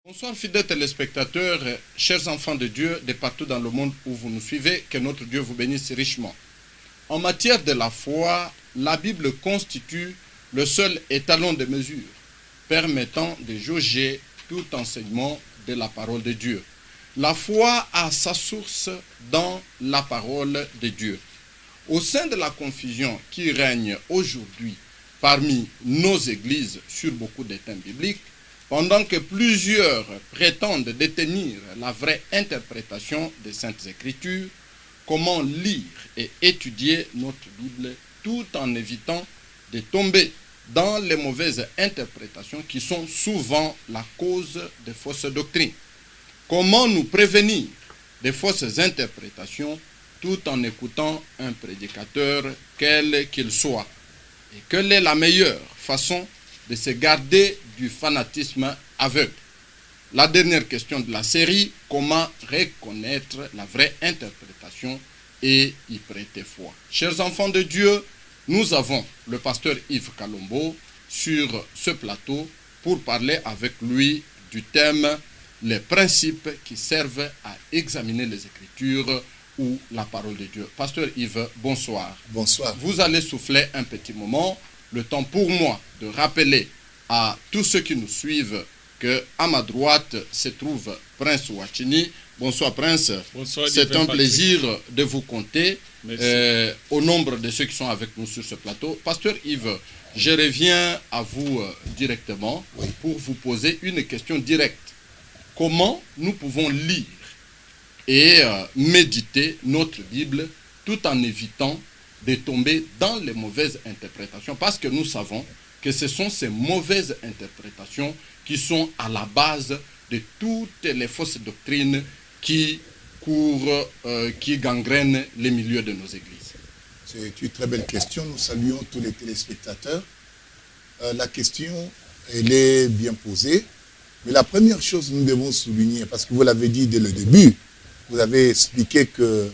Bonsoir fidèles téléspectateurs, chers enfants de Dieu de partout dans le monde où vous nous suivez, que notre Dieu vous bénisse richement. En matière de la foi, la Bible constitue le seul étalon de mesure permettant de jauger tout enseignement de la parole de Dieu. La foi a sa source dans la parole de Dieu. Au sein de la confusion qui règne aujourd'hui parmi nos églises sur beaucoup de thèmes bibliques, pendant que plusieurs prétendent détenir la vraie interprétation des Saintes Écritures, comment lire et étudier notre Bible tout en évitant de tomber dans les mauvaises interprétations qui sont souvent la cause de fausses doctrines? Comment nous prévenir des fausses interprétations tout en écoutant un prédicateur quel qu'il soit? Et quelle est la meilleure façon de se garder du fanatisme aveugle? La dernière question de la série, comment reconnaître la vraie interprétation et y prêter foi? Chers enfants de Dieu, nous avons le pasteur Yves Kalombo sur ce plateau pour parler avec lui du thème « Les principes qui servent à examiner les Écritures ou la parole de Dieu ». Pasteur Yves, bonsoir. Bonsoir. Vous allez souffler un petit moment, le temps pour moi de rappeler à tous ceux qui nous suivent qu'à ma droite se trouve Prince Ouachini. Bonsoir Prince. Bonsoir. C'est un plaisir de vous compter au nombre de ceux qui sont avec nous sur ce plateau. Pasteur Yves, je reviens à vous directement pour vous poser une question directe. Comment nous pouvons lire et méditer notre Bible tout en évitant de tomber dans les mauvaises interprétations? Parce que nous savons que ce sont ces mauvaises interprétations qui sont à la base de toutes les fausses doctrines qui courent, qui gangrènent les milieux de nos églises. C'est une très belle question. Nous saluons tous les téléspectateurs. La question, elle est bien posée. Mais la première chose que nous devons souligner, parce que vous l'avez dit dès le début, vous avez expliqué que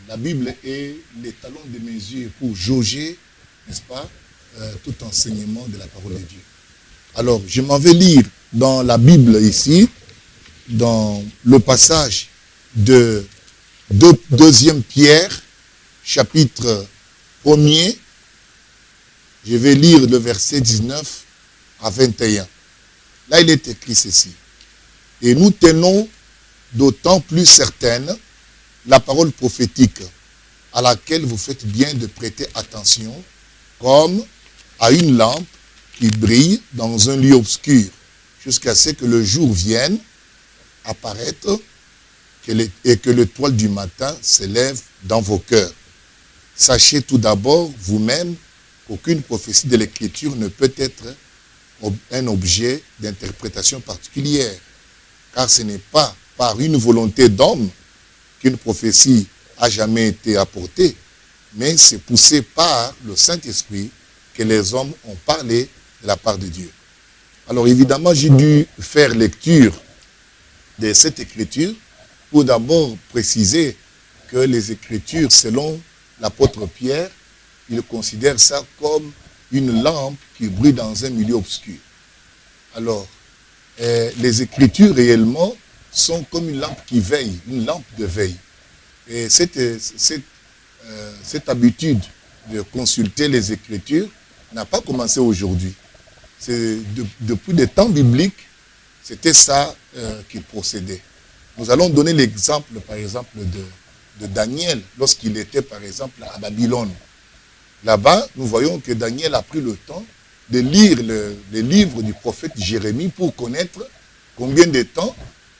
la Bible est l'étalon de mesure pour jauger, n'est-ce pas, tout enseignement de la parole de Dieu. Alors, je m'en vais lire dans la Bible ici, dans le passage de 2 Pierre, chapitre 1er, je vais lire le verset 19 à 21. Là, il est écrit ceci. Et nous tenons d'autant plus certaine la parole prophétique à laquelle vous faites bien de prêter attention, comme à une lampe qui brille dans un lieu obscur, jusqu'à ce que le jour vienne apparaître et que l'étoile du matin s'élève dans vos cœurs. Sachez tout d'abord vous-même qu'aucune prophétie de l'Écriture ne peut être un objet d'interprétation particulière, car ce n'est pas par une volonté d'homme qu'une prophétie a jamais été apportée, mais c'est poussé par le Saint-Esprit que les hommes ont parlé de la part de Dieu. Alors évidemment, j'ai dû faire lecture de cette écriture pour d'abord préciser que les Écritures, selon l'apôtre Pierre, il considère ça comme une lampe qui brille dans un milieu obscur. Alors, les Écritures réellement sont comme une lampe qui veille, une lampe de veille. Et cette habitude de consulter les Écritures n'a pas commencé aujourd'hui. Depuis des temps bibliques, c'était ça qui procédait. Nous allons donner l'exemple, par exemple, de Daniel, lorsqu'il était, par exemple, à Babylone. Là-bas, nous voyons que Daniel a pris le temps de lire les livres du prophète Jérémie pour connaître combien de temps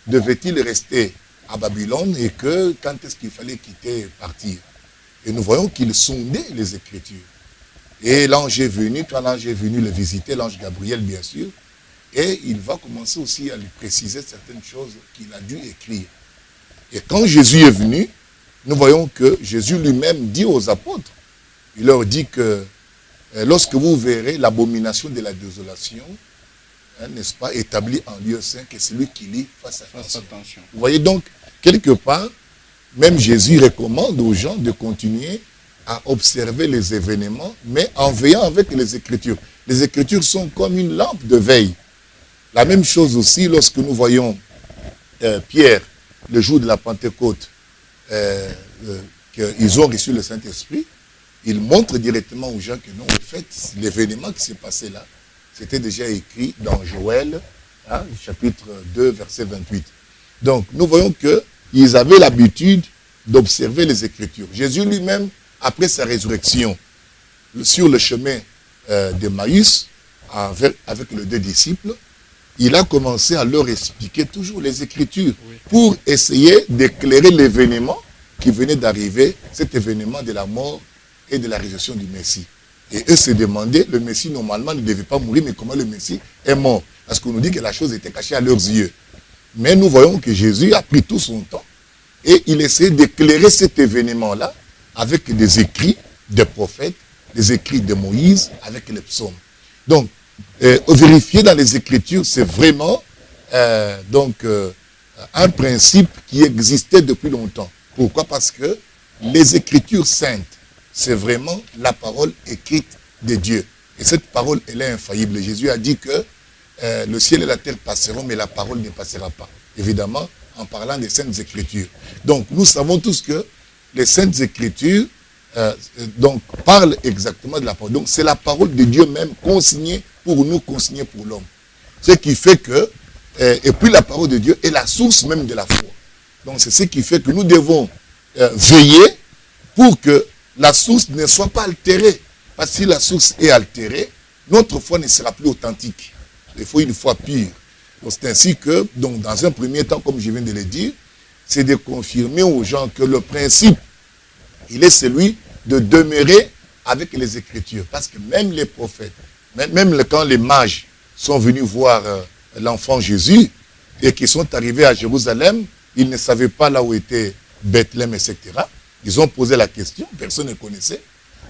devait-il rester à Babylone et quand est-ce qu'il fallait quitter, partir. Et nous voyons qu'il sondait les Écritures. Et l'ange est venu, quand l'ange est venu le visiter, l'ange Gabriel bien sûr, et il va commencer aussi à lui préciser certaines choses qu'il a dû écrire. Et quand Jésus est venu, nous voyons que Jésus lui-même dit aux apôtres, il leur dit que lorsque vous verrez l'abomination de la désolation, n'est-ce pas, établie en lieu saint, que celui qui lit fasse attention. Vous voyez donc, quelque part, même Jésus recommande aux gens de continuer à observer les événements, mais en veillant avec les Écritures. Les Écritures sont comme une lampe de veille. La même chose aussi lorsque nous voyons Pierre, le jour de la Pentecôte, qu'ils ont reçu le Saint-Esprit, il montre directement aux gens que non, en fait, l'événement qui s'est passé là, c'était déjà écrit dans Joël, hein, chapitre 2, verset 28. Donc, nous voyons qu'ils avaient l'habitude d'observer les Écritures. Jésus lui-même, après sa résurrection, sur le chemin d'Emmaüs, avec les 2 disciples, il a commencé à leur expliquer toujours les Écritures pour essayer d'éclairer l'événement qui venait d'arriver, cet événement de la mort et de la résurrection du Messie. Et eux se demandaient, le Messie normalement ne devait pas mourir, mais comment le Messie est mort? Parce qu'on nous dit que la chose était cachée à leurs yeux. Mais nous voyons que Jésus a pris tout son temps et il essayait d'éclairer cet événement-là avec des écrits des prophètes, des écrits de Moïse, avec les psaumes. Donc, vérifier dans les Écritures, c'est vraiment un principe qui existait depuis longtemps. Pourquoi? Parce que les Écritures saintes, c'est vraiment la parole écrite de Dieu. Et cette parole, elle est infaillible. Jésus a dit que le ciel et la terre passeront, mais la parole ne passera pas. Évidemment, en parlant des Saintes Écritures. Donc, nous savons tous que les Saintes Écritures parlent exactement de la parole. Donc, c'est la parole de Dieu même consignée pour nous, consignée pour l'homme. Ce qui fait que, et puis la parole de Dieu est la source même de la foi. Donc, c'est ce qui fait que nous devons veiller pour que la source ne soit pas altérée. Parce que si la source est altérée, notre foi ne sera plus authentique. Il faut une foi pure. C'est ainsi que, donc, dans un premier temps, comme je viens de le dire, c'est de confirmer aux gens que le principe, il est celui de demeurer avec les Écritures. Parce que même les prophètes, même quand les mages sont venus voir l'enfant Jésus et qui sont arrivés à Jérusalem, ils ne savaient pas là où était Bethléem, etc. Ils ont posé la question, personne ne connaissait.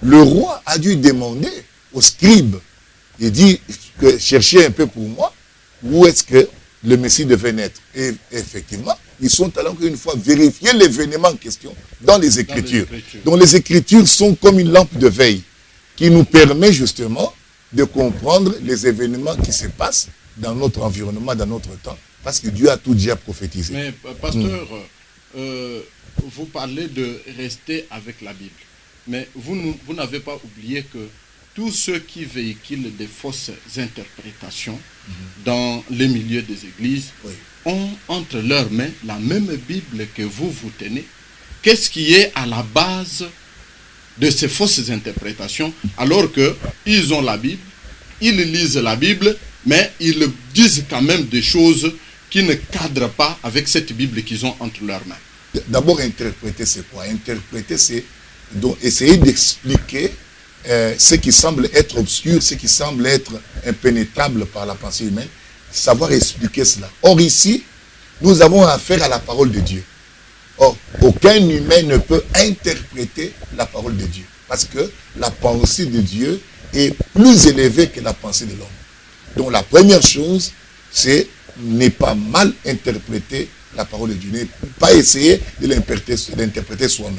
Le roi a dû demander aux scribes, il dit que cherchez un peu pour moi, où est-ce que le Messie devait naître. Et effectivement, ils sont allés encore une fois vérifier l'événement en question dans les Écritures. Donc les Écritures sont comme une lampe de veille qui nous permet justement de comprendre les événements qui se passent dans notre environnement, dans notre temps, parce que Dieu a tout déjà prophétisé. Mais pasteur, vous parlez de rester avec la Bible, mais vous n'avez pas oublié que tous ceux qui véhiculent des fausses interprétations dans les milieux des églises ont entre leurs mains la même Bible que vous tenez. Qu'est-ce qui est à la base de ces fausses interprétations, alors qu'ils ont la Bible, ils lisent la Bible, mais ils disent quand même des choses qui ne cadrent pas avec cette Bible qu'ils ont entre leurs mains. D'abord, interpréter, c'est quoi? Interpréter, c'est donc essayer d'expliquer ce qui semble être obscur, ce qui semble être impénétrable par la pensée humaine, savoir expliquer cela. Or ici, nous avons affaire à la parole de Dieu. Or, aucun humain ne peut interpréter la parole de Dieu, parce que la pensée de Dieu est plus élevée que la pensée de l'homme. Donc la première chose, c'est ne pas mal interpréter la parole de Dieu, ne pas essayer de l'interpréter soi-même.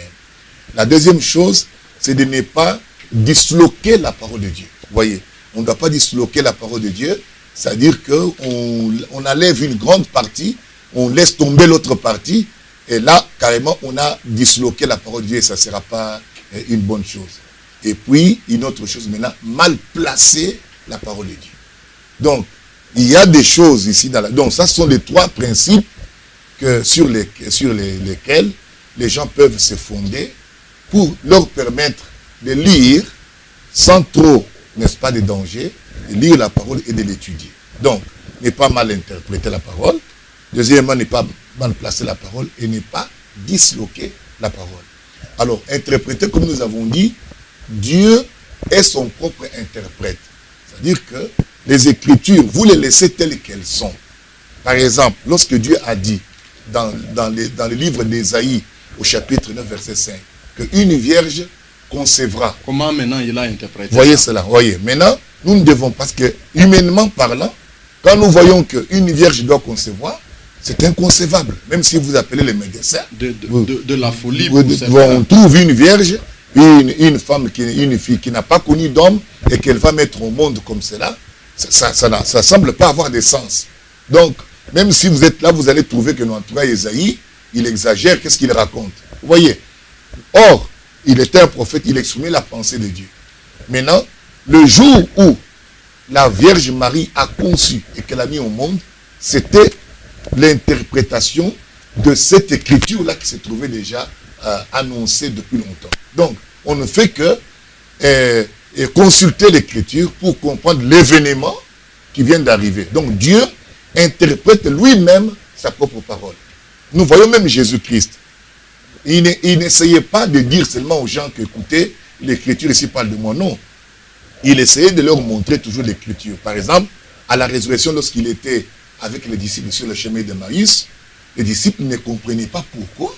La deuxième chose, c'est de ne pas disloquer la parole de Dieu. Vous voyez, on ne doit pas disloquer la parole de Dieu, c'est-à-dire qu'on enlève une grande partie, on laisse tomber l'autre partie, et là, carrément, on a disloqué la parole de Dieu et ça ne sera pas une bonne chose. Et puis, une autre chose maintenant, mal placer la parole de Dieu. Donc, il y a des choses ici dans la... Donc, ça, ce sont les trois principes sur lesquels les gens peuvent se fonder pour leur permettre de lire sans trop, n'est-ce pas, de danger, de lire la parole et de l'étudier. Donc, ne pas mal interpréter la parole. Deuxièmement, ne pas mal placer la parole et ne pas disloquer la parole. Alors, interpréter, comme nous avons dit, Dieu est son propre interprète. C'est-à-dire que les Écritures, vous les laissez telles qu'elles sont. Par exemple, lorsque Dieu a dit dans le livre d'Ésaïe, au chapitre 9, verset 5, qu'une vierge concevra. Comment maintenant il a interprété? Voyez cela, voyez. Maintenant, nous ne devons, parce que humainement parlant, quand nous voyons qu'une vierge doit concevoir, c'est inconcevable. Même si vous appelez les médecins. De la folie. On trouve une vierge une femme, une fille qui n'a pas connu d'homme et qu'elle va mettre au monde comme cela, ça ne semble pas avoir de sens. Donc, même si vous êtes là, vous allez trouver que notre frère Esaïe, il exagère, qu'est-ce qu'il raconte? Vous voyez? Or, il était un prophète, il exprimait la pensée de Dieu. Maintenant, le jour où la Vierge Marie a conçu et qu'elle a mis au monde, c'était l'interprétation de cette écriture-là qui se trouvait déjà annoncée depuis longtemps. Donc, on ne fait que consulter l'écriture pour comprendre l'événement qui vient d'arriver. Donc, Dieu interprète lui-même sa propre parole. Nous voyons même Jésus-Christ. Il n'essayait pas de dire seulement aux gens que, écoutez, l'écriture ici parle de moi. Non. Il essayait de leur montrer toujours l'écriture. Par exemple, à la résurrection, lorsqu'il était avec les disciples sur le chemin de Maïs, les disciples ne comprenaient pas pourquoi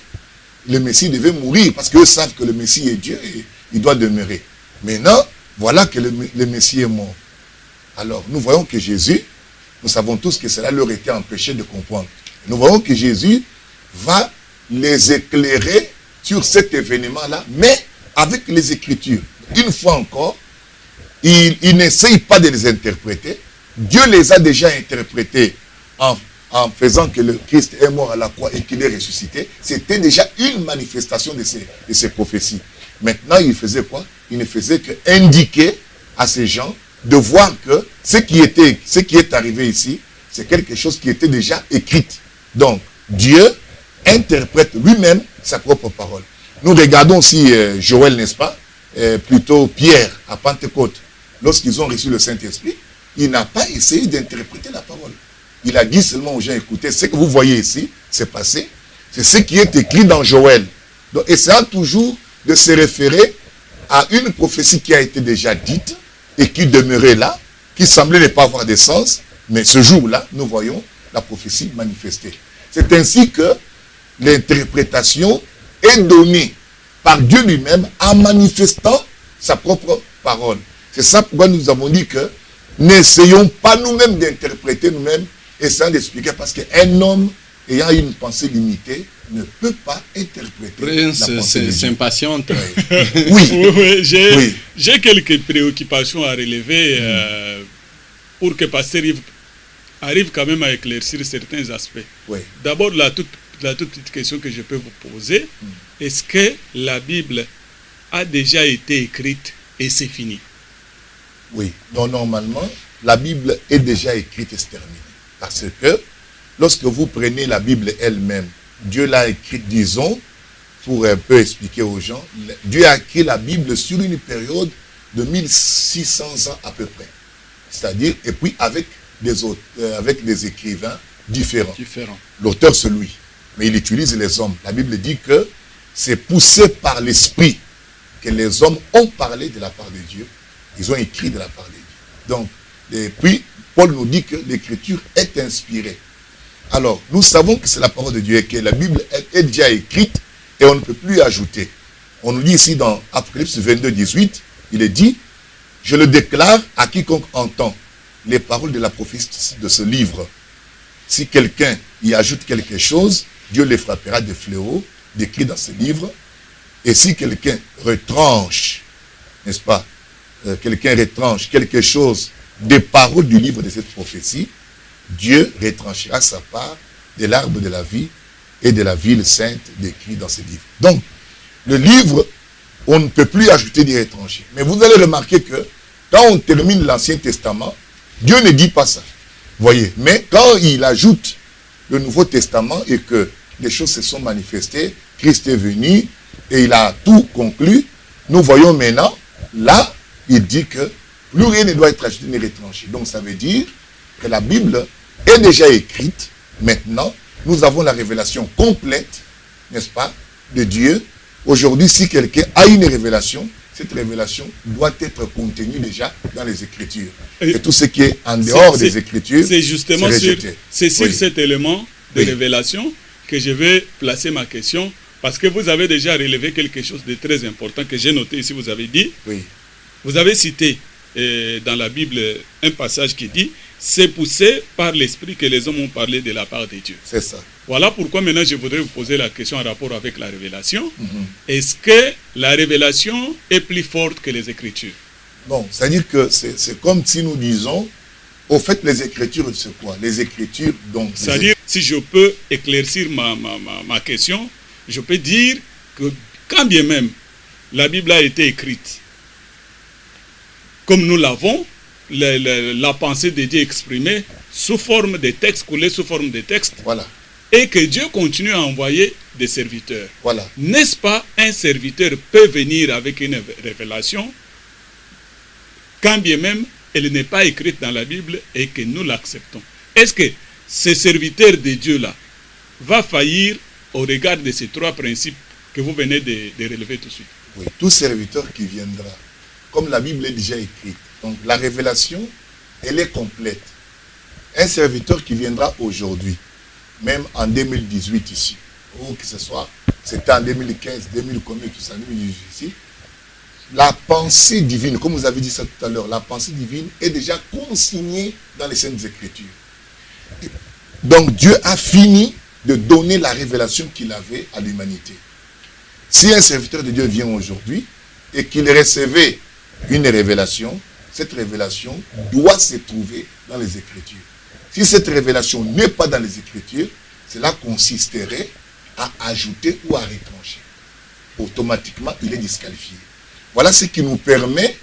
le Messie devait mourir, parce qu'eux savent que le Messie est Dieu et il doit demeurer. Maintenant, voilà que le Messie est mort. Alors, nous voyons que Jésus, nous savons tous que cela leur était empêché de comprendre. Nous voyons que Jésus va les éclairer sur cet événement-là, mais avec les Écritures. Une fois encore, il n'essaye pas de les interpréter. Dieu les a déjà interprétés en faisant que le Christ est mort à la croix et qu'il est ressuscité. Était déjà une manifestation de ces prophéties. Maintenant, il faisait quoi? Il ne faisait qu'indiquer à ces gens de voir que ce qui est arrivé ici, c'est quelque chose qui était déjà écrit. Donc, Dieu interprète lui-même sa propre parole. Nous regardons aussi Joël, n'est-ce pas? Plutôt Pierre à Pentecôte. Lorsqu'ils ont reçu le Saint-Esprit, il n'a pas essayé d'interpréter la parole. Il a dit seulement aux gens, écoutez, ce que vous voyez ici, c'est passé, c'est ce qui est écrit dans Joël. Donc, essayant toujours de se référer à une prophétie qui a été déjà dite et qui demeurait là, qui semblait ne pas avoir de sens, mais ce jour-là, nous voyons la prophétie manifestée. C'est ainsi que l'interprétation est donnée par Dieu lui-même en manifestant sa propre parole. C'est ça pourquoi nous avons dit que n'essayons pas nous-mêmes d'interpréter nous-mêmes, essayant d'expliquer, parce qu'un homme ayant une pensée limitée ne peut pas interpréter Prince, la pensée de Dieu. c'est impatiente. Oui. J'ai quelques préoccupations à relever pour que Pasteur Yves arrive quand même à éclaircir certains aspects. Oui. D'abord, la toute petite question que je peux vous poser, est-ce que la Bible a déjà été écrite et c'est fini? Oui. Donc, normalement, la Bible est déjà écrite et c'est terminé. Parce que, lorsque vous prenez la Bible elle-même, Dieu l'a écrite, disons, pour un peu expliquer aux gens, Dieu a écrit la Bible sur une période de 1600 ans à peu près. C'est-à-dire, et puis avec des écrivains différents. L'auteur, c'est lui. Mais il utilise les hommes. La Bible dit que c'est poussé par l'Esprit que les hommes ont parlé de la part de Dieu. Ils ont écrit de la part de Dieu. Donc, et puis, Paul nous dit que l'écriture est inspirée. Alors, nous savons que c'est la parole de Dieu et que la Bible est déjà écrite et on ne peut plus ajouter. On nous dit ici dans Apocalypse 22, 18, il est dit, je le déclare à quiconque entend les paroles de la prophétie de ce livre. Si quelqu'un y ajoute quelque chose, Dieu les frappera de fléaux décrits dans ce livre. Et si quelqu'un retranche, n'est-ce pas, quelqu'un retranche quelque chose des paroles du livre de cette prophétie, Dieu retranchera sa part de l'arbre de la vie et de la ville sainte décrit dans ce livre. Donc, le livre, on ne peut plus ajouter des retranchés. Mais vous allez remarquer que quand on termine l'Ancien Testament, Dieu ne dit pas ça. Voyez, mais quand il ajoute le Nouveau Testament et que les choses se sont manifestées, Christ est venu et il a tout conclu, nous voyons maintenant, là, il dit que plus rien ne doit être ajouté ni retranché. Donc ça veut dire que la Bible est déjà écrite. Maintenant, nous avons la révélation complète, n'est-ce pas, de Dieu. Aujourd'hui, si quelqu'un a une révélation, cette révélation doit être contenue déjà dans les Écritures. Et tout ce qui est en dehors des Écritures, c'est justement sur cet élément de révélation que je vais placer ma question, parce que vous avez déjà relevé quelque chose de très important que j'ai noté ici, vous avez dit. Oui. Vous avez cité dans la Bible un passage qui dit, c'est poussé par l'esprit que les hommes ont parlé de la part de Dieu. C'est ça. Voilà pourquoi maintenant je voudrais vous poser la question en rapport avec la révélation. Est-ce que la révélation est plus forte que les Écritures? Bon, c'est-à-dire que c'est comme si nous disons, au fait, les Écritures, c'est quoi? Les Écritures, donc... C'est-à-dire, si je peux éclaircir ma question, je peux dire que quand bien même la Bible a été écrite, comme nous l'avons, la pensée de Dieu exprimée sous forme de textes, coulée sous forme de textes, voilà. Et que Dieu continue à envoyer des serviteurs. Voilà. N'est-ce pas, un serviteur peut venir avec une révélation, quand bien même elle n'est pas écrite dans la Bible et que nous l'acceptons. Est-ce que ce serviteur de Dieu-là va faillir au regard de ces trois principes que vous venez de relever tout de suite? Oui, tout serviteur qui viendra, comme la Bible est déjà écrite, donc la révélation, elle est complète. Un serviteur qui viendra aujourd'hui, même en 2018 ici, ou que ce soit, c'était en 2015, 2000 combien, tout ça, 2018 ici, la pensée divine, comme vous avez dit ça tout à l'heure, la pensée divine est déjà consignée dans les Saintes Écritures. Donc Dieu a fini de donner la révélation qu'il avait à l'humanité. Si un serviteur de Dieu vient aujourd'hui et qu'il recevait une révélation, cette révélation doit se trouver dans les Écritures. Si cette révélation n'est pas dans les Écritures, cela consisterait à ajouter ou à retrancher. Automatiquement, il est disqualifié. Voilà ce qui nous permet,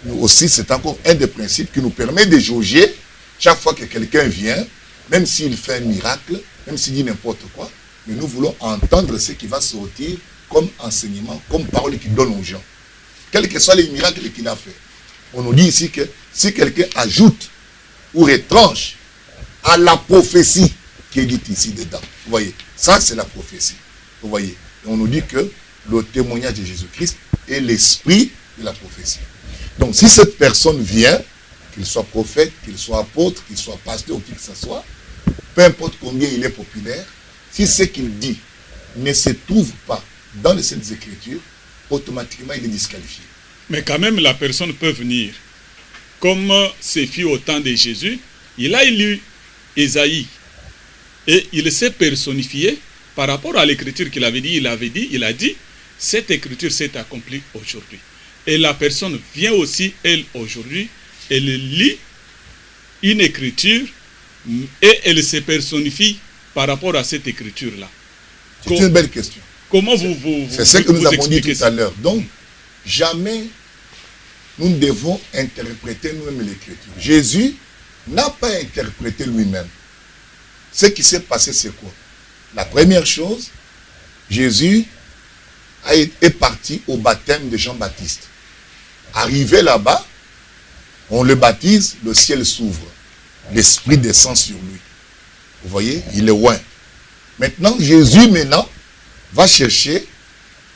nous aussi, c'est encore un des principes qui nous permet de jauger chaque fois que quelqu'un vient, même s'il fait un miracle, même s'il dit n'importe quoi, mais nous voulons entendre ce qui va sortir comme enseignement, comme parole qu'il donne aux gens. Quels que soient les miracles qu'il a fait. On nous dit ici que si quelqu'un ajoute ou retranche à la prophétie qui est dite ici dedans, vous voyez, ça c'est la prophétie. Vous voyez, et on nous dit que le témoignage de Jésus-Christ est l'esprit de la prophétie. Donc si cette personne vient, qu'il soit prophète, qu'il soit apôtre, qu'il soit pasteur ou qui que ce soit, peu importe combien il est populaire, si ce qu'il dit ne se trouve pas dans les Saintes Écritures, automatiquement il est disqualifié. Mais quand même la personne peut venir. Comme ce fut au temps de Jésus, il a lu Ésaïe et il s'est personnifié par rapport à l'écriture qu'il avait dit. Il a dit, cette écriture s'est accomplie aujourd'hui. Et la personne vient aussi, elle, aujourd'hui, elle lit une écriture et elle se personnifie par rapport à cette écriture-là. C'est une belle question. Comment c'est ce que nous avons dit tout à l'heure. Donc, jamais nous devons interpréter nous-mêmes l'écriture. Jésus n'a pas interprété lui-même. Ce qui s'est passé, c'est quoi? La première chose, Jésus est parti au baptême de Jean-Baptiste. Arrivé là-bas, on le baptise, le ciel s'ouvre. L'Esprit descend sur lui. Vous voyez, il est loin. Maintenant, Jésus, va chercher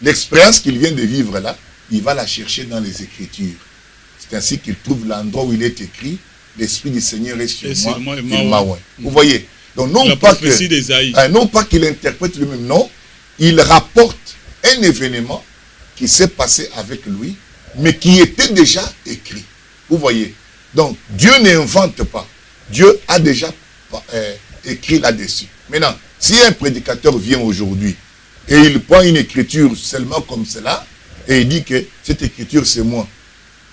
l'expérience qu'il vient de vivre là. Il va la chercher dans les Écritures. C'est ainsi qu'il trouve l'endroit où il est écrit, l'Esprit du Seigneur est sur moi, il m'a oint. Vous voyez, donc non pas qu'il interprète lui-même, non, il rapporte un événement qui s'est passé avec lui, mais qui était déjà écrit. Vous voyez, donc Dieu n'invente pas. Dieu a déjà écrit là-dessus. Maintenant, si un prédicateur vient aujourd'hui et il prend une écriture seulement comme cela, et il dit que cette écriture c'est moi,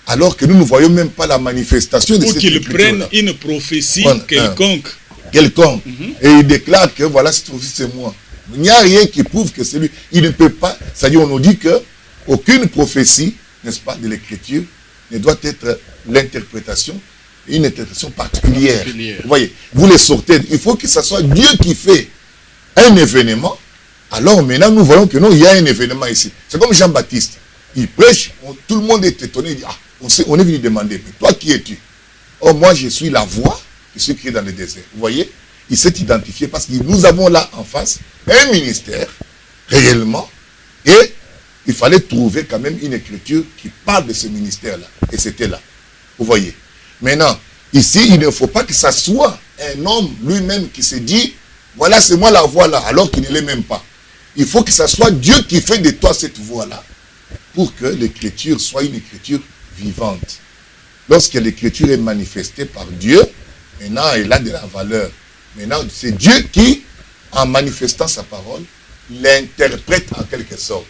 alors que nous ne voyons même pas la manifestation de cette écriture. Ou qu'il prenne une prophétie quelconque. Et il déclare que voilà, cette prophétie c'est moi. Il n'y a rien qui prouve que c'est lui. Il ne peut pas, c'est-à-dire on nous dit que aucune prophétie, n'est-ce pas, de l'écriture ne doit être l'interprétation, une interprétation particulière. Vous voyez, vous les sortez. Il faut que ce soit Dieu qui fait un événement. Alors maintenant, nous voyons que non, il y a un événement ici. C'est comme Jean-Baptiste. Il prêche, tout le monde est étonné. Il dit, on est venu demander, mais toi qui es-tu? Oh, moi je suis la voix qui suis criée dans le désert. Vous voyez, il s'est identifié parce que nous avons là en face un ministère, réellement, et il fallait trouver quand même une écriture qui parle de ce ministère-là. Et c'était là. Vous voyez. Maintenant, ici, il ne faut pas que ça soit un homme lui-même qui se dit, voilà, c'est moi la voix là, alors qu'il ne l'est même pas. Il faut que ça soit Dieu qui fait de toi cette voix-là, pour que l'écriture soit une écriture vivante. Lorsque l'écriture est manifestée par Dieu, Maintenant, il a de la valeur. Maintenant, c'est Dieu qui, en manifestant sa parole, l'interprète en quelque sorte,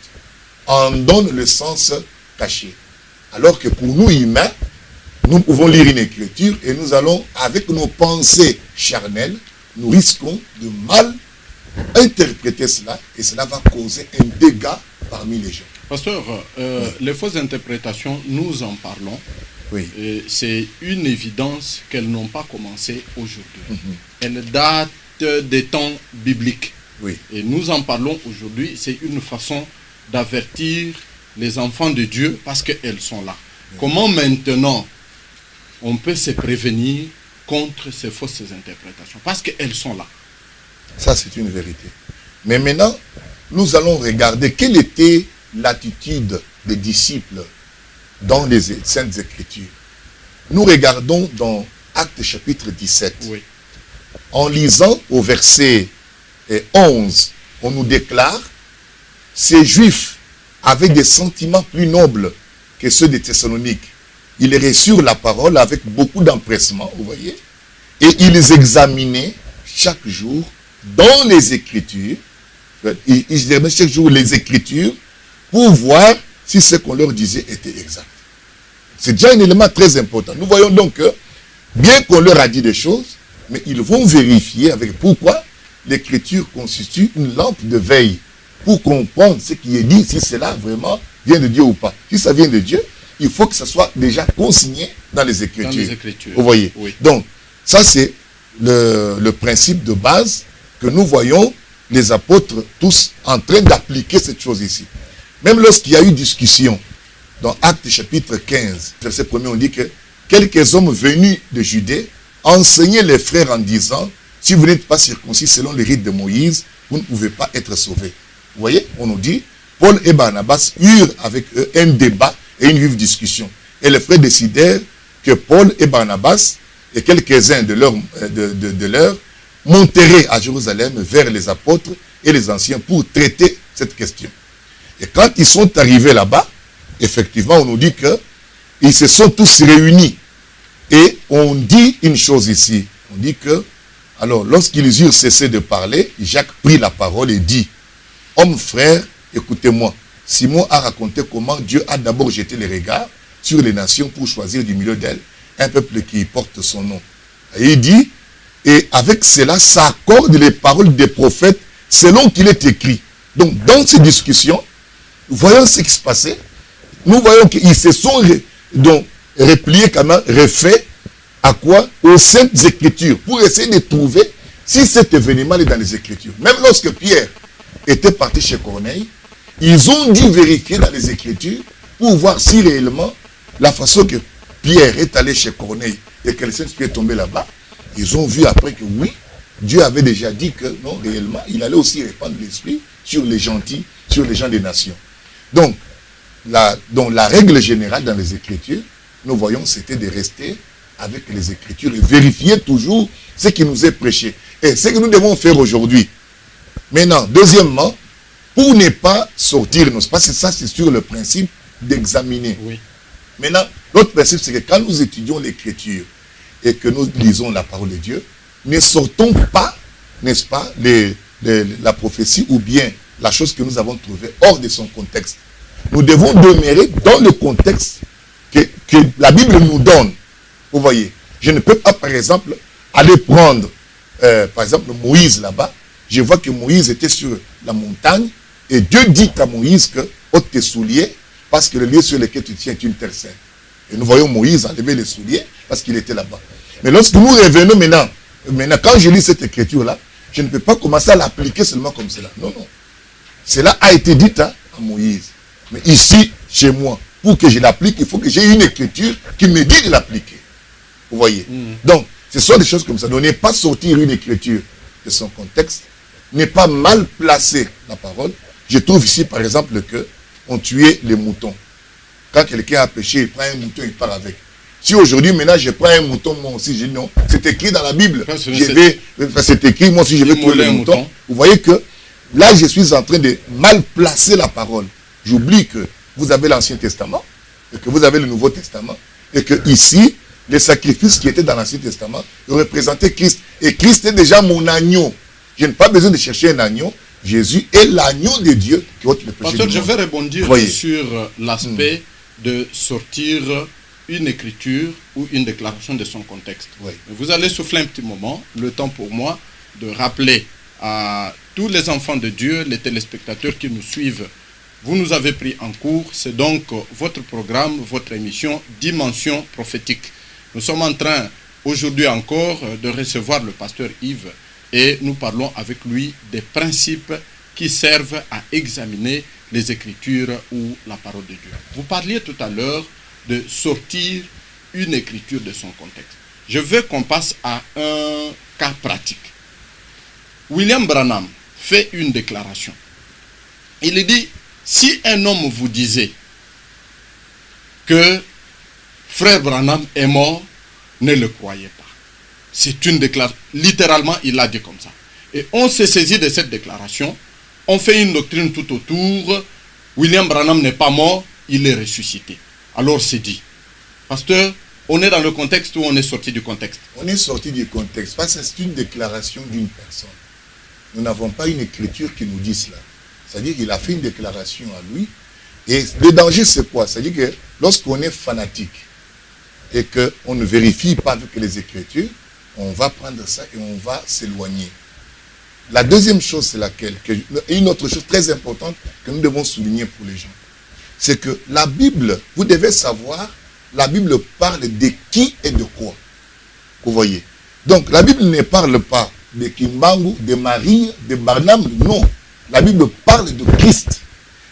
en donne le sens caché. Alors que pour nous humains, nous pouvons lire une écriture et nous allons, avec nos pensées charnelles, nous risquons de mal interpréter cela et cela va causer un dégât parmi les gens. Pasteur, les fausses interprétations, nous en parlons. Oui. C'est une évidence qu'elles n'ont pas commencé aujourd'hui. Elles datent des temps bibliques. Oui. Et nous en parlons aujourd'hui. C'est une façon d'avertir les enfants de Dieu parce qu'elles sont là. Oui. Comment maintenant on peut se prévenir contre ces fausses interprétations? Parce qu'elles sont là. Ça, c'est une vérité. Mais maintenant, nous allons regarder quelle était l'attitude des disciples dans les Saintes Écritures. Nous regardons dans Actes chapitre 17. Oui. En lisant au verset 11, on nous déclare « Ces Juifs avaient des sentiments plus nobles que ceux des Thessaloniques. Ils reçurent la parole avec beaucoup d'empressement, vous voyez, et ils examinaient chaque jour dans les Écritures, ils examinaient chaque jour les Écritures pour voir si ce qu'on leur disait était exact. » C'est déjà un élément très important. Nous voyons donc que, bien qu'on leur a dit des choses, mais ils vont vérifier avec pourquoi l'Écriture constitue une lampe de veille pour comprendre ce qui est dit, si cela vraiment vient de Dieu ou pas. Si ça vient de Dieu, il faut que ça soit déjà consigné dans les Écritures. Dans les Écritures. Vous voyez. Oui. Donc, ça c'est le principe de base que nous voyons les apôtres tous en train d'appliquer cette chose ici. Même lorsqu'il y a eu discussion, dans Actes chapitre 15, verset 1er, on dit que quelques hommes venus de Judée enseignaient les frères en disant, si vous n'êtes pas circoncis selon les rites de Moïse, vous ne pouvez pas être sauvés. Vous voyez, on nous dit, Paul et Barnabas eurent avec eux un débat et une vive discussion. Et les frères décidèrent que Paul et Barnabas et quelques-uns de leurs monteraient à Jérusalem vers les apôtres et les anciens pour traiter cette question. Et quand ils sont arrivés là-bas, effectivement, on nous dit qu'ils se sont tous réunis. Et on dit une chose ici. On dit que, alors, lorsqu'ils eurent cessé de parler, Jacques prit la parole et dit, « Hommes frères, écoutez-moi. Simon a raconté comment Dieu a d'abord jeté les regards sur les nations pour choisir du milieu d'elles un peuple qui porte son nom. » Et il dit, et avec cela s'accordent les paroles des prophètes selon qu'il est écrit. Donc, dans ces discussions, voyons ce qui se passait. Nous voyons qu'ils se sont repliés, quand même, refaits à quoi? Aux Saintes Écritures, pour essayer de trouver si cet événement est dans les Écritures. Même lorsque Pierre était parti chez Corneille, ils ont dû vérifier dans les Écritures pour voir si réellement la façon que Pierre est allé chez Corneille et que le Saint-Esprit est tombé là-bas, ils ont vu après que oui, Dieu avait déjà dit que non, réellement, il allait aussi répandre l'Esprit sur les gentils, sur les gens des nations. Donc la règle générale dans les Écritures, nous voyons, c'était de rester avec les Écritures et vérifier toujours ce qui nous est prêché. Et ce que nous devons faire aujourd'hui. Maintenant, deuxièmement, pour ne pas sortir, parce que ça c'est sur le principe d'examiner. Oui. Maintenant, l'autre principe, c'est que quand nous étudions l'Écriture et que nous lisons la parole de Dieu, ne sortons pas, n'est-ce pas, la prophétie ou bien la chose que nous avons trouvée hors de son contexte. Nous devons demeurer dans le contexte que la Bible nous donne. Vous voyez, je ne peux pas, par exemple, aller prendre, par exemple, Moïse là-bas. Je vois que Moïse était sur la montagne et Dieu dit à Moïse que ôte tes souliers parce que le lieu sur lequel tu tiens est une terre sainte. Et nous voyons Moïse enlever les souliers parce qu'il était là-bas. Mais lorsque nous revenons maintenant, quand je lis cette écriture-là, je ne peux pas commencer à l'appliquer seulement comme cela. Non, non. Cela a été dit à Moïse. Mais ici, chez moi, pour que je l'applique, il faut que j'ai une écriture qui me dit de l'appliquer. Vous voyez. Donc, ce sont des choses comme ça. Donc, ne pas sortir une écriture de son contexte, n'est pas mal placer la parole. Je trouve ici, par exemple, que on tuait les moutons. Quand quelqu'un a péché, il prend un mouton, il part avec. Si aujourd'hui, maintenant, je prends un mouton, moi aussi, je dis non. C'est écrit dans la Bible. C'est écrit, moi aussi, je vais tuer le mouton. Vous voyez que là, je suis en train de mal placer la parole. J'oublie que vous avez l'Ancien Testament et que vous avez le Nouveau Testament et que ici, les sacrifices qui étaient dans l'Ancien Testament représentaient Christ. Et Christ est déjà mon agneau. Je n'ai pas besoin de chercher un agneau. Jésus est l'agneau de Dieu qui ôte le péché Pasteur, du je monde. vais rebondir sur l'aspect de sortir une écriture ou une déclaration de son contexte. Oui. Vous allez souffler un petit moment, le temps pour moi de rappeler à tous les enfants de Dieu, les téléspectateurs qui nous suivent. Vous nous avez pris en cours, c'est donc votre programme, votre émission Dimension prophétique. Nous sommes en train aujourd'hui encore de recevoir le pasteur Yves et nous parlons avec lui des principes qui servent à examiner les Écritures ou la parole de Dieu. Vous parliez tout à l'heure de sortir une écriture de son contexte. Je veux qu'on passe à un cas pratique. William Branham fait une déclaration. Il dit, si un homme vous disait que frère Branham est mort, ne le croyez pas. C'est une déclaration. Littéralement, il l'a dit comme ça. Et on s'est saisi de cette déclaration. On fait une doctrine tout autour. William Branham n'est pas mort, il est ressuscité. Alors c'est dit. Pasteur, on est dans le contexte ou on est sorti du contexte? On est sorti du contexte parce que c'est une déclaration d'une personne. Nous n'avons pas une écriture qui nous dit cela. C'est-à-dire qu'il a fait une déclaration à lui. Et le danger, c'est quoi? C'est-à-dire que lorsqu'on est fanatique et qu'on ne vérifie pas avec les Écritures, on va prendre ça et on va s'éloigner. La deuxième chose, c'est laquelle? Une autre chose très importante que nous devons souligner pour les gens. C'est que la Bible, vous devez savoir, la Bible parle de qui et de quoi. Vous voyez? Donc, la Bible ne parle pas de Kimbangu, de Marie, de Barnum, non. La Bible parle de Christ.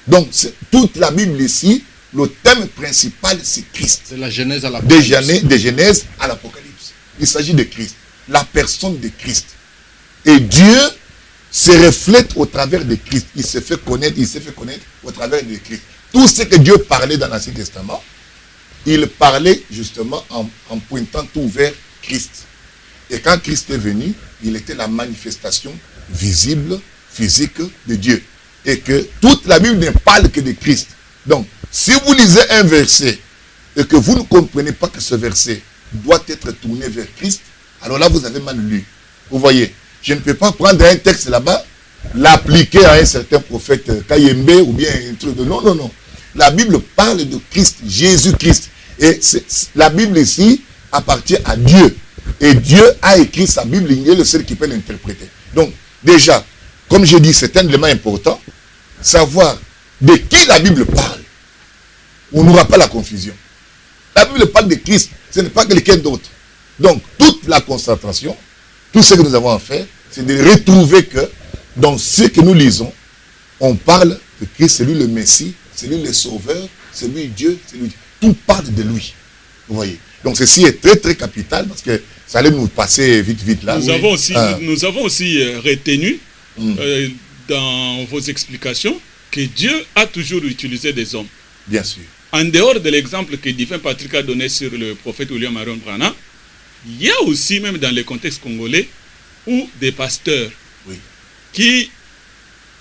Donc, toute la Bible ici, le thème principal, c'est Christ. C'est la Genèse à l'Apocalypse. De Genèse à l'Apocalypse. Il s'agit de Christ. La personne de Christ. Et Dieu se reflète au travers de Christ. Il se fait connaître au travers de Christ. Tout ce que Dieu parlait dans l'Ancien Testament, il parlait justement en pointant tout vers Christ. Et quand Christ est venu, il était la manifestation visible, physique de Dieu. Et que toute la Bible ne parle que de Christ. Donc, si vous lisez un verset et que vous ne comprenez pas que ce verset doit être tourné vers Christ, alors là, vous avez mal lu. Vous voyez, je ne peux pas prendre un texte là-bas, l'appliquer à un certain prophète Kayembe ou bien un truc de... Non, non, non. La Bible parle de Christ, Jésus-Christ. Et la Bible ici appartient à Dieu. Et Dieu a écrit sa Bible, il est le seul qui peut l'interpréter. Donc, déjà, comme je dis, c'est un élément important, savoir de qui la Bible parle. On n'aura pas la confusion. La Bible parle de Christ, ce n'est pas quelqu'un d'autre. Donc, toute la concentration, tout ce que nous avons à faire, c'est de retrouver que dans ce que nous lisons, on parle de Christ, c'est lui le Messie, c'est lui le Sauveur, c'est lui Dieu, c'est lui... Tout parle de lui. Vous voyez. Donc, ceci est très, très capital parce que ça allait nous passer vite, vite là. Nous avons aussi retenu dans vos explications que Dieu a toujours utilisé des hommes. Bien sûr. En dehors de l'exemple que Divin Patrick a donné sur le prophète William Aaron Branham, il y a aussi, même dans le contexte congolais, où des pasteurs qui,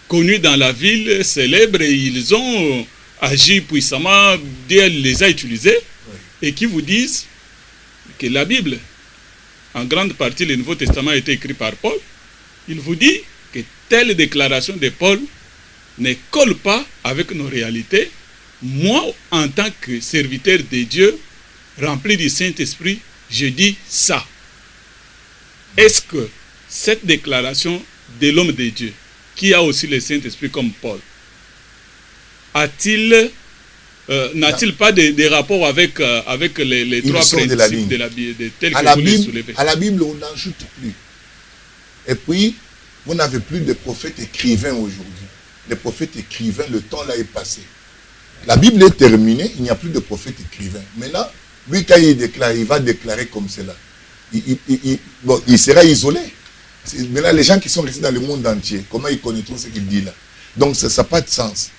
connus dans la ville, célèbres, et ils ont agi puissamment, Dieu les a utilisés, et qui vous disent que la Bible, en grande partie, le Nouveau Testament a été écrit par Paul. Il vous dit que telle déclaration de Paul ne colle pas avec nos réalités. Moi, en tant que serviteur de Dieu, rempli du Saint-Esprit, je dis ça. Est-ce que cette déclaration de l'homme de Dieu, qui a aussi le Saint-Esprit comme Paul, n'a-t-il pas des rapports avec les trois principes de la Bible tels que vous les soulevez? À la Bible, on n'ajoute plus. Et puis, vous n'avez plus de prophètes écrivains aujourd'hui. Les prophètes écrivains, le temps là est passé. La Bible est terminée, il n'y a plus de prophètes écrivains. Maintenant, lui, quand il déclare, il va déclarer comme cela. Il sera isolé. Maintenant, les gens qui sont restés dans le monde entier, comment ils connaîtront ce qu'il dit là? Donc, ça n'a pas de sens.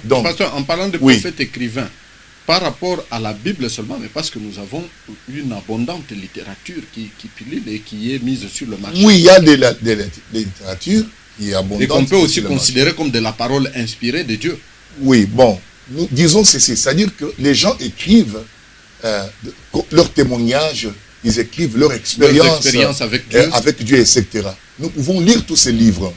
Donc, Pasteur, en parlant de prophètes écrivains, par rapport à la Bible seulement, mais parce que nous avons une abondante littérature qui pilule et qui est mise sur le marché. Oui, il y a de la littérature qui est abondante. Et qu'on peut aussi considérer comme de la parole inspirée de Dieu. Oui, bon, nous disons ceci, c'est-à-dire que les gens écrivent leur témoignage, ils écrivent leur expérience avec Dieu, etc. Nous pouvons lire tous ces livres.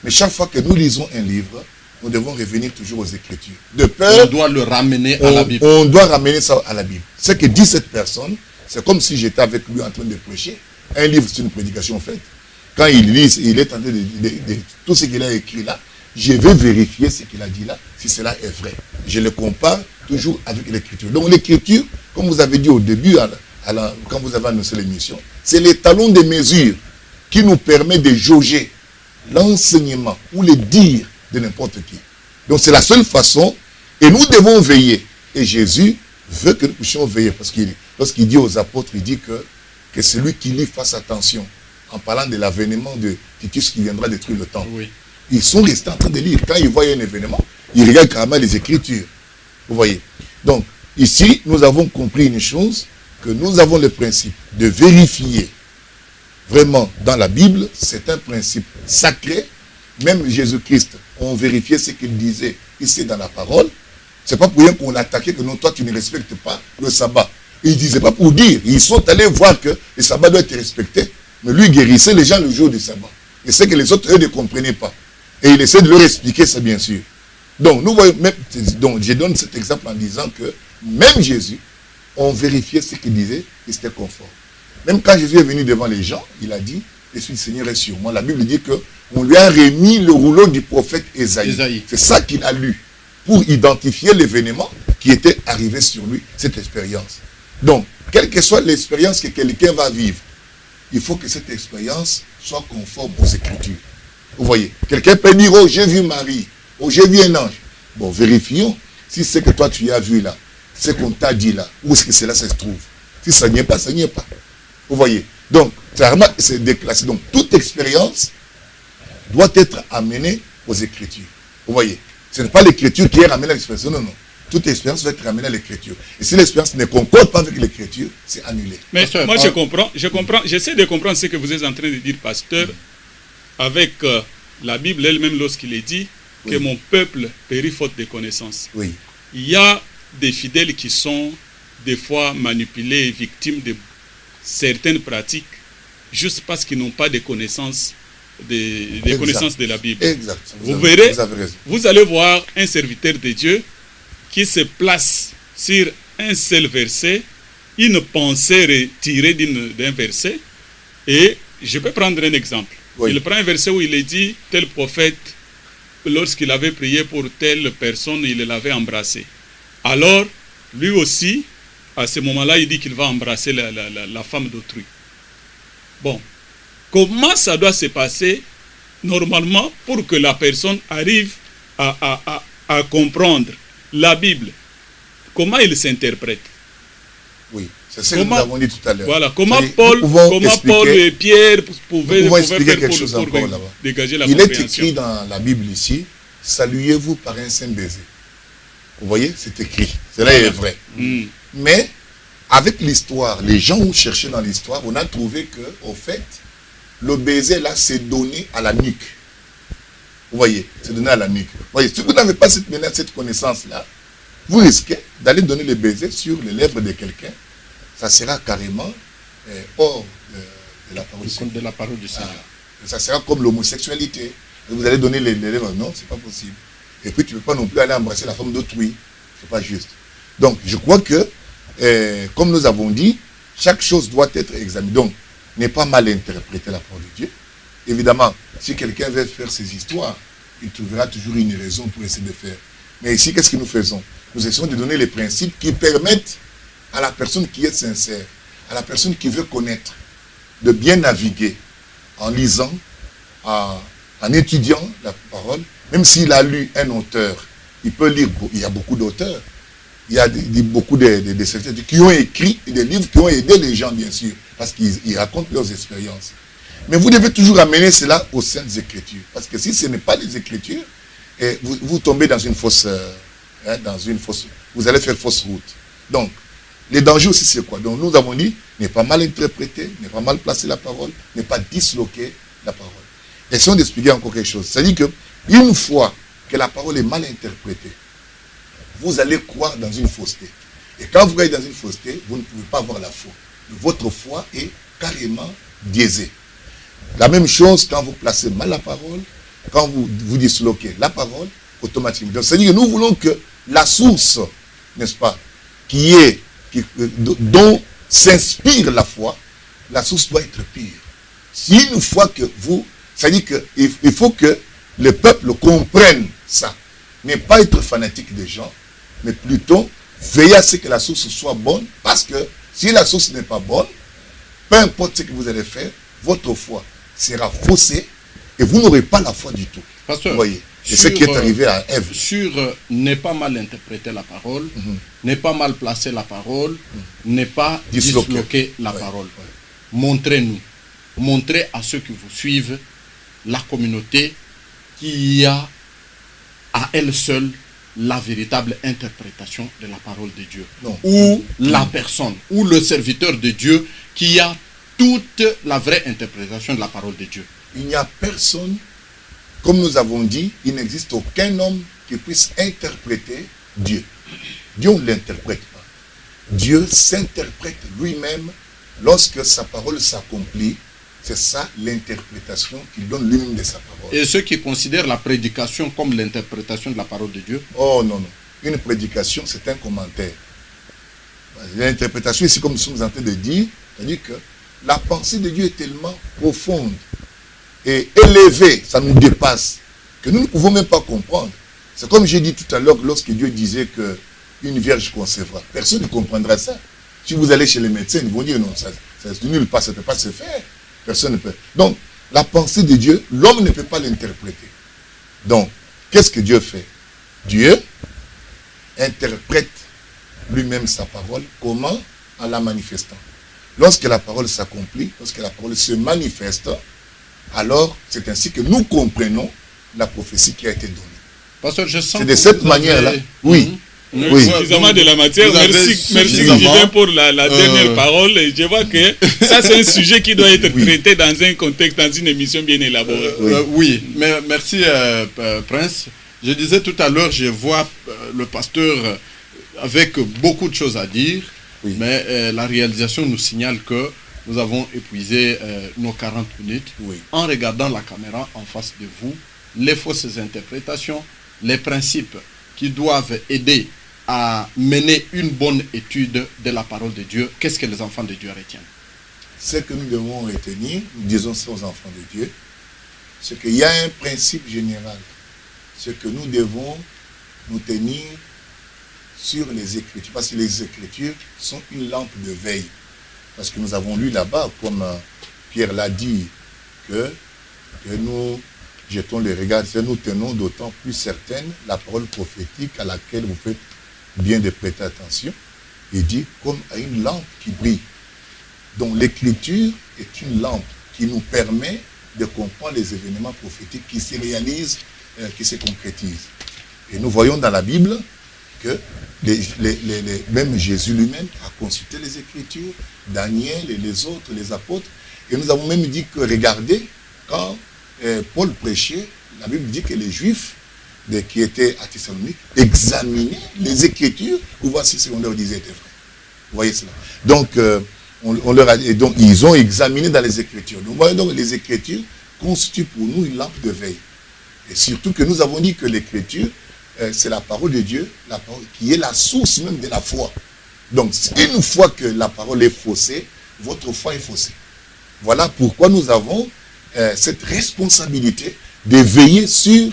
Mais chaque fois que nous lisons un livre, nous devons revenir toujours aux Écritures. De peur, on doit le ramener à la Bible. On doit ramener ça à la Bible. Ce que dit cette personne, c'est comme si j'étais avec lui en train de prêcher. Un livre, c'est une prédication faite. Quand il lit, il est en train de tout ce qu'il a écrit là, je vais vérifier ce qu'il a dit là, si cela est vrai. Je le compare toujours avec l'Écriture. Donc l'Écriture, comme vous avez dit au début, quand vous avez annoncé l'émission, c'est les talons de mesure qui nous permet de jauger l'enseignement ou le dire de n'importe qui. Donc c'est la seule façon, et nous devons veiller. Et Jésus veut que nous puissions veiller, parce qu'il lorsqu'il dit aux apôtres, il dit que celui qui lit fasse attention, en parlant de l'avènement de Titus qui viendra détruire le temple. Oui. Ils sont restés en train de lire. Quand ils voient un événement, ils regardent carrément les Écritures. Vous voyez. Donc, ici, nous avons compris une chose, que nous avons le principe de vérifier vraiment dans la Bible. C'est un principe sacré. Même Jésus-Christ, on vérifiait ce qu'il disait ici dans la parole. C'est pas pour rien qu'on l'attaquait, que non, toi tu ne respectes pas le sabbat. Il ne disait pas pour dire. Ils sont allés voir que le sabbat doit être respecté. Mais lui guérissait les gens le jour du sabbat. Et c'est que les autres, eux, ne comprenaient pas. Et il essaie de leur expliquer ça, bien sûr. Donc, nous voyons, donc je donne cet exemple en disant que même Jésus, on vérifiait ce qu'il disait et c'était conforme. Même quand Jésus est venu devant les gens, il a dit, l'Esprit du Seigneur est sur moi. La Bible dit qu'on lui a remis le rouleau du prophète Ésaïe. C'est ça qu'il a lu pour identifier l'événement qui était arrivé sur lui, cette expérience. Donc, quelle que soit l'expérience que quelqu'un va vivre, il faut que cette expérience soit conforme aux Écritures. Vous voyez, quelqu'un peut dire, oh, j'ai vu Marie, oh, j'ai vu un ange. Bon, vérifions si c'est que toi tu as vu là, ce qu'on t'a dit là, où est-ce que cela se trouve. Si ça n'y est pas, ça n'y est pas. Vous voyez. Donc, clairement, c'est déclassé. Donc, toute expérience doit être amenée aux Écritures. Vous voyez. Ce n'est pas l'Écriture qui est ramenée à l'expérience. Non, non. Toute expérience doit être ramenée à l'Écriture. Et si l'expérience ne concorde pas avec l'Écriture, c'est annulé. Mais moi, je comprends. J'essaie de comprendre ce que vous êtes en train de dire, pasteur, avec la Bible elle-même lorsqu'il est dit que mon peuple périt faute de connaissances. Oui. Il y a des fidèles qui sont des fois manipulés et victimes de certaines pratiques juste parce qu'ils n'ont pas de connaissances de la Bible. Exact. Vous verrez, vous avez raison. Vous allez voir un serviteur de Dieu qui se place sur un seul verset, une pensée retirée d'un verset, et je peux prendre un exemple. Oui. Il prend un verset où il est dit, tel prophète, lorsqu'il avait prié pour telle personne, il l'avait embrassé. Alors, lui aussi, à ce moment-là, il dit qu'il va embrasser la femme d'autrui. Bon, comment ça doit se passer normalement pour que la personne arrive à comprendre la Bible? Comment il s'interprète? Oui, c'est ce que nous avons dit tout à l'heure. Voilà, comment Paul et Pierre pouvaient expliquer quelque chose encore là-bas. Dégager la compréhension. Il est écrit dans la Bible ici, saluez-vous par un saint baiser. Vous voyez, c'est écrit. Cela est vrai. Mais, avec l'histoire, les gens ont cherché dans l'histoire, on a trouvé que, au fait, le baiser là, c'est donné à la nuque. Vous voyez, c'est donné à la nuque. Vous voyez, si vous n'avez pas cette connaissance-là, vous risquez d'aller donner le baiser sur les lèvres de quelqu'un. Ça sera carrément hors de la parole du Seigneur. Ça sera comme l'homosexualité. Vous allez donner les lèvres. Non, c'est pas possible. Et puis, tu ne peux pas non plus aller embrasser la femme d'autrui. C'est pas juste. Donc, je crois que, comme nous avons dit, chaque chose doit être examinée. Donc, n'est pas mal interpréter la parole de Dieu. Évidemment, si quelqu'un veut faire ses histoires, il trouvera toujours une raison pour essayer de faire. Mais ici, qu'est-ce que nous faisons? Nous essayons de donner les principes qui permettent à la personne qui est sincère, à la personne qui veut connaître, de bien naviguer en lisant, en étudiant la parole. Même s'il a lu un auteur, il peut lire, il y a beaucoup d'auteurs, il y a beaucoup de secteurs qui ont écrit des livres qui ont aidé les gens, bien sûr, parce qu'ils racontent leurs expériences. Mais vous devez toujours amener cela aux Saintes Écritures. Parce que si ce n'est pas les Écritures, vous tombez dans une fausse, vous allez faire fausse route. Donc, les dangers aussi, c'est quoi? Donc, nous avons dit, n'est pas mal interpréter, n'est pas mal placer la parole, n'est pas disloquer la parole. Essayons d'expliquer encore quelque chose. C'est-à-dire que, une fois que la parole est mal interprétée, vous allez croire dans une fausseté. Et quand vous allez dans une fausseté, vous ne pouvez pas avoir la foi. Votre foi est carrément biaisée. La même chose quand vous placez mal la parole, quand vous disloquez la parole, automatiquement. Donc, c'est-à-dire que nous voulons que la source, n'est-ce pas, dont s'inspire la foi, la source doit être pure. Si une fois que vous, c'est-à-dire qu'il faut que le peuple comprenne ça, mais pas être fanatique des gens, mais plutôt veiller à ce que la source soit bonne, parce que si la source n'est pas bonne, peu importe ce que vous allez faire, votre foi sera faussée et vous n'aurez pas la foi du tout. Pasteur, vous voyez, c'est ce qui est arrivé à Ève. Sur ne pas mal interpréter la parole, ne pas mal placer la parole, ne pas disloquer la parole. Montrez-nous, montrez à ceux qui vous suivent la communauté qui a à elle seule la véritable interprétation de la parole de Dieu. Non. Ou la personne, ou le serviteur de Dieu qui a toute la vraie interprétation de la parole de Dieu. Il n'y a personne, comme nous avons dit, il n'existe aucun homme qui puisse interpréter Dieu. Dieu ne l'interprète pas. Dieu s'interprète lui-même lorsque sa parole s'accomplit. C'est ça l'interprétation qu'il donne lui-même de sa parole. Et ceux qui considèrent la prédication comme l'interprétation de la parole de Dieu? Oh non, non. Une prédication, c'est un commentaire. L'interprétation, ici, comme nous sommes en train de dire, c'est-à-dire que la pensée de Dieu est tellement profonde et élevée, ça nous dépasse, que nous ne pouvons même pas comprendre. C'est comme j'ai dit tout à l'heure, lorsque Dieu disait qu'une vierge concevra. Personne ne comprendra ça. Si vous allez chez les médecins, ils vont dire non, ça ne nulle part, ça ne peut pas se faire. Personne ne peut. Donc, la pensée de Dieu, l'homme ne peut pas l'interpréter. Donc, qu'est-ce que Dieu fait? Dieu interprète lui-même sa parole. Comment? En la manifestant. Lorsque la parole s'accomplit, lorsque la parole se manifeste, alors c'est ainsi que nous comprenons la prophétie qui a été donnée. Pasteur, je sens c'est de cette manière-là. Oui. Oui. Suffisamment de la matière. Merci Divin pour la dernière parole. Et je vois que ça, c'est un sujet qui doit être traité dans un contexte, dans une émission bien élaborée. Oui, mais merci Prince. Je disais tout à l'heure, je vois le pasteur avec beaucoup de choses à dire, mais la réalisation nous signale que nous avons épuisé nos 40 minutes en regardant la caméra en face de vous, les fausses interprétations, les principes qui doivent aider à mener une bonne étude de la parole de Dieu. Qu'est-ce que les enfants de Dieu retiennent? Ce que nous devons retenir, nous disons ça aux enfants de Dieu, c'est qu'il y a un principe général. C'est que nous devons nous tenir sur les Écritures, parce que les Écritures sont une lampe de veille. Parce que nous avons lu là-bas, comme Pierre l'a dit, que nous jetons les regards, nous tenons d'autant plus certaine la parole prophétique à laquelle vous faites bien de prêter attention. Il dit comme à une lampe qui brille. Donc l'écriture est une lampe qui nous permet de comprendre les événements prophétiques qui se réalisent, qui se concrétisent. Et nous voyons dans la Bible que même Jésus lui-même a consulté les Écritures, Daniel et les autres, les apôtres. Et nous avons même dit que, regardez, quand Paul prêchait, la Bible dit que les Juifs qui étaient à Thessalonique examinaient les Écritures pour voir si ce qu'on leur disait était vrai. Vous voyez cela. Donc, on leur a, et donc, ils ont examiné dans les Écritures. Nous voyons donc les Écritures constituent pour nous une lampe de veille. Et surtout que nous avons dit que l'Écriture, c'est la parole de Dieu, la parole qui est la source même de la foi. Donc, une fois que la parole est faussée, votre foi est faussée. Voilà pourquoi nous avons cette responsabilité de veiller sur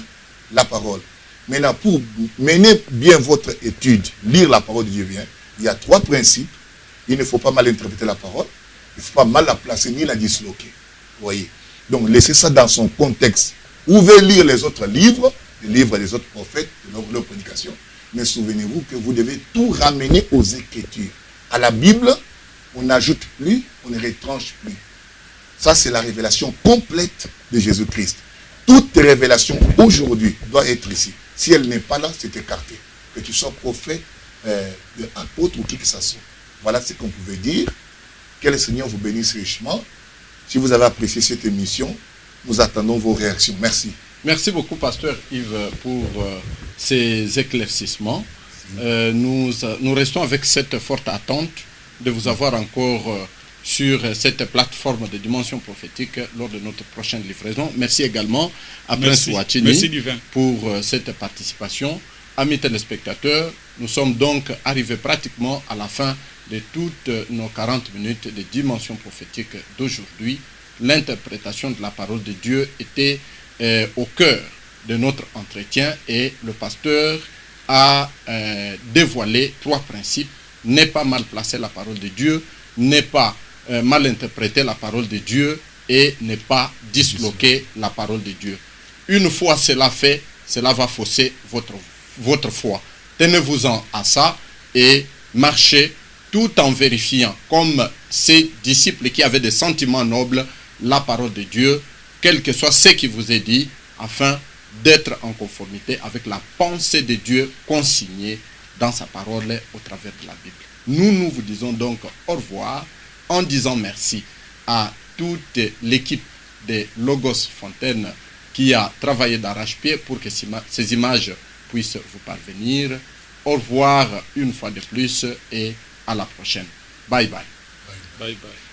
la parole. Maintenant, pour mener bien votre étude, lire la parole de Dieu bien, il y a 3 principes. Il ne faut pas mal interpréter la parole, il ne faut pas mal la placer ni la disloquer. Vous voyez. Donc, laissez ça dans son contexte. Vous pouvez lire les autres livres, les livres des autres prophètes, leur prédication, mais souvenez-vous que vous devez tout ramener aux Écritures. À la Bible, on n'ajoute plus, on ne retranche plus. Ça, c'est la révélation complète de Jésus-Christ. Toute révélation aujourd'hui doit être ici. Si elle n'est pas là, c'est écarté. Que tu sois prophète, apôtre ou qui que ce soit. Voilà ce qu'on pouvait dire. Que le Seigneur vous bénisse richement. Si vous avez apprécié cette émission, nous attendons vos réactions. Merci. Merci beaucoup, pasteur Yves, pour ces éclaircissements. Nous restons avec cette forte attente de vous avoir encore sur cette plateforme de dimension prophétique lors de notre prochaine livraison. Merci également à Prince Ouachini pour cette participation. Amis téléspectateurs, nous sommes donc arrivés pratiquement à la fin de toutes nos 40 minutes de dimension prophétique d'aujourd'hui. L'interprétation de la parole de Dieu était au cœur de notre entretien et le pasteur a dévoilé 3 principes. Ne pas mal placer la parole de Dieu, ne pas mal interpréter la parole de Dieu et ne pas disloquer la parole de Dieu. Une fois cela fait, cela va fausser votre foi. Tenez-vous-en à ça et marchez tout en vérifiant, comme ces disciples qui avaient des sentiments nobles, la parole de Dieu, quel que soit ce qui vous est dit, afin d'être en conformité avec la pensée de Dieu consignée dans sa parole au travers de la Bible. Nous vous disons donc au revoir en disant merci à toute l'équipe de Logos Fontaine qui a travaillé d'arrache-pied pour que ces images puissent vous parvenir. Au revoir une fois de plus et à la prochaine. Bye bye. Bye bye.